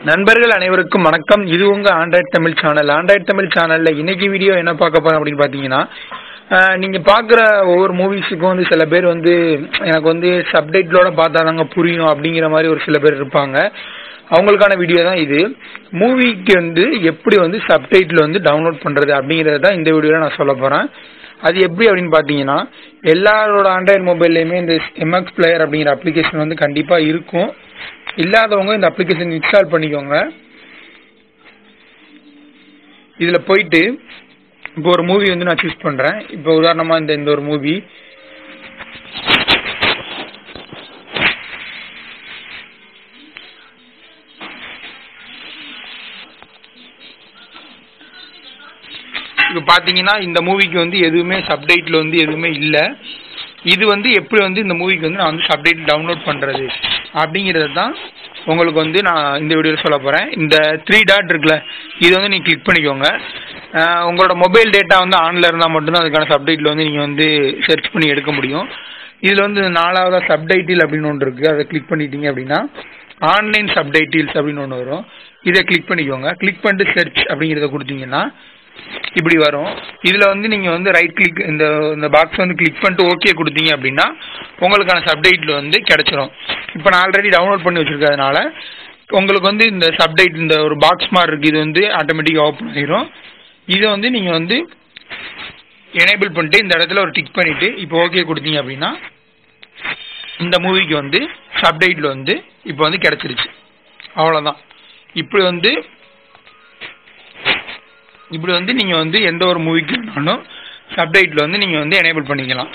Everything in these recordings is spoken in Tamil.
நண்பர்கள் அனைவருக்கும் வணக்கம். இது உங்க Android Tamil channel. Android Tamil சேனல்ல இன்னைக்கு வீடியோ என்ன பார்க்க போறோம் அப்படின்னு பாத்தீங்கன்னா, நீங்க பாக்குற ஒவ்வொரு மூவிஸுக்கும் வந்து சில பேர் வந்து எனக்கு வந்து சப்டைட்டிலோட பார்த்தாதாங்க புரியும் அப்படிங்கிற மாதிரி ஒரு சில பேர் இருப்பாங்க. அவங்களுக்கான வீடியோ தான் இது. மூவிக்கு வந்து எப்படி வந்து சப்டைட்டில் வந்து டவுன்லோட் பண்றது அப்படிங்கறத தான் இந்த வீடியோல நான் சொல்ல போறேன். அது எப்படி அப்படின்னு பாத்தீங்கன்னா, எல்லாரோட ஆண்ட்ராய்டு மொபைல்லையுமே இந்த MX பிளேயர் அப்படிங்கிற அப்ளிகேஷன் வந்து கண்டிப்பா இருக்கும். இல்லாதவங்க இந்த அப்ளிகேஷன் இன்ஸ்டால் பண்ணிக்கோங்க. இதுல போயிட்டு இப்போ ஒரு மூவி வந்து நான் சூஸ் பண்றேன். இப்போ உதாரணமா இந்த ஒரு மூவி இப்போ பாத்தீங்கன்னா இந்த மூவிக்கு வந்து எதுவுமே சப்டைட்டில் வந்து எதுவுமே இல்ல. இது வந்து எப்படி வந்து இந்த மூவிக்கு வந்து நான் வந்து சப்டைட்டில் டவுன்லோட் பண்றது அப்படிங்கிறது தான் உங்களுக்கு வந்து நான் இந்த வீடியோவில் சொல்ல போறேன். இந்த 3 டாட் இருக்குல்ல, இது வந்து நீங்க கிளிக் பண்ணிக்கோங்க. உங்களோட மொபைல் டேட்டா வந்து ஆன்ல இருந்தால் மட்டும்தான் அதுக்கான சப்டைட்டில் வந்து நீங்க வந்து சர்ச் பண்ணி எடுக்க முடியும். இதுல வந்து 4வது சப்டைட்டில் அப்படின்னு ஒன்று இருக்கு. அதை கிளிக் பண்ணிட்டீங்க அப்படின்னா ஆன்லைன் சப்டைட்டில்ஸ் அப்படின்னு ஒன்று வரும். இதை கிளிக் பண்ணிக்கோங்க. கிளிக் பண்ணிட்டு சர்ச் அப்படிங்கிறத கொடுத்தீங்கன்னா இப்படி வரும். இதுல வந்து நீங்க வந்து ரைட் கிளிக் இந்த பாக்ஸ் வந்து கிளிக் பண்ணிட்டு ஓகே கொடுத்தீங்க அப்படின்னா உங்களுக்கான சப்டைட்டில் வந்து கிடைச்சிரும். இப்போ நான் ஆல்ரெடி டவுன்லோட் பண்ணி வச்சிருக்கிறதுனால உங்களுக்கு வந்து இந்த சப்டைட்டில் இந்த ஒரு பாக்ஸ் மாதிரி இருக்கு, இது வந்து ஆட்டோமேட்டிக்கா ஓப்பன் ஆயிரும். இதை வந்து நீங்க வந்து எனேபிள் பண்ணிட்டு இந்த இடத்துல ஒரு டிக் பண்ணிட்டு இப்போ ஓகே கொடுத்தீங்க அப்படின்னா இந்த மூவிக்கு வந்து சப்டைட்டில் வந்து இப்போ வந்து கிடைச்சிருச்சு. அவ்வளவுதான். இப்படி வந்து நீங்க வந்து எந்த ஒரு மூவிக்கு வேணாலும் சப்டைட்டில் வந்து நீங்க வந்து எனேபிள் பண்ணிக்கலாம்.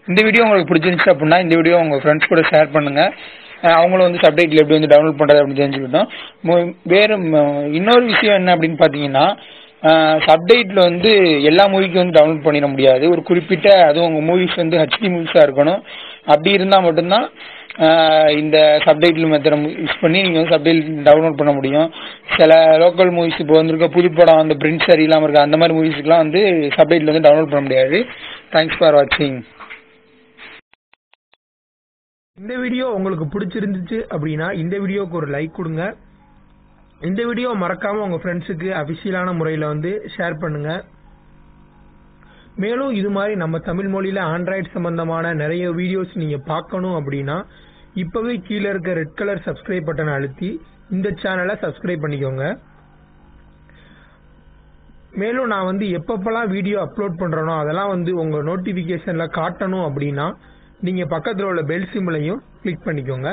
இந்த வீடியோ உங்களுக்கு பிடிச்சிருந்துச்சு அப்படின்னா இந்த வீடியோ உங்க ஃப்ரெண்ட்ஸ் கூட ஷேர் பண்ணுங்க. அவங்களும் வந்து சப்டைட்டில் எப்படி வந்து டவுன்லோட் பண்றது அப்படின்னு தெரிஞ்சுக்கிட்டோம். வேற இன்னொரு விஷயம் என்ன அப்படின்னு பாத்தீங்கன்னா, சப்டைட்டில் வந்து எல்லா மூவிக்கும் வந்து டவுன்லோட் பண்ணிட முடியாது. ஒரு குறிப்பிட்ட அதுவும் உங்க மூவிஸ் வந்து HD மூவிஸா இருக்கணும். அப்படி இருந்தா மட்டும்தான் இந்த சப்டைட்டில் மெத்தட் யூஸ் பண்ணி நீங்க வந்து சப்டைட்டில் டவுன்லோட் பண்ண முடியும். சில லோக்கல் மூவிஸ் இப்போ வந்திருக்க புதுப்படம் அந்த பிரிண்ட் சரி இல்லாம இருக்க அந்த மாதிரி மூவிஸ்க்குலாம் வந்து சப்டைட்டில் வந்து டவுன்லோட் பண்ண முடியாது. தேங்க்ஸ் ஃபார் வாட்சிங். இந்த வீடியோ உங்களுக்கு பிடிச்சிருந்துச்சு அப்படின்னா இந்த வீடியோக்கு ஒரு லைக் கொடுங்க. இந்த வீடியோ மறக்காம உங்க ஃப்ரெண்ட்ஸுக்கு அபிஷியலான முறையில் வந்து ஷேர் பண்ணுங்க. மேலும் இது மாதிரி நம்ம தமிழ் மொழியில ஆண்ட்ராய்டு சம்பந்தமான நிறைய வீடியோஸ் நீங்க பார்க்கணும் அப்படின்னா இப்பவே கீழே இருக்க ரெட் கலர் சப்ஸ்கிரைப் பட்டனை அழுத்தி இந்த சேனலை சப்ஸ்கிரைப் பண்ணிக்கோங்க. மேலும் நான் வந்து எப்பப்பெல்லாம் வீடியோ அப்லோட் பண்றேனோ அதெல்லாம் வந்து உங்க நோட்டிபிகேஷன்ல காட்டணும் அப்படின்னா நீங்க பக்கத்துல உள்ள பெல் சிம்பிளையும் கிளிக் பண்ணிக்கோங்க.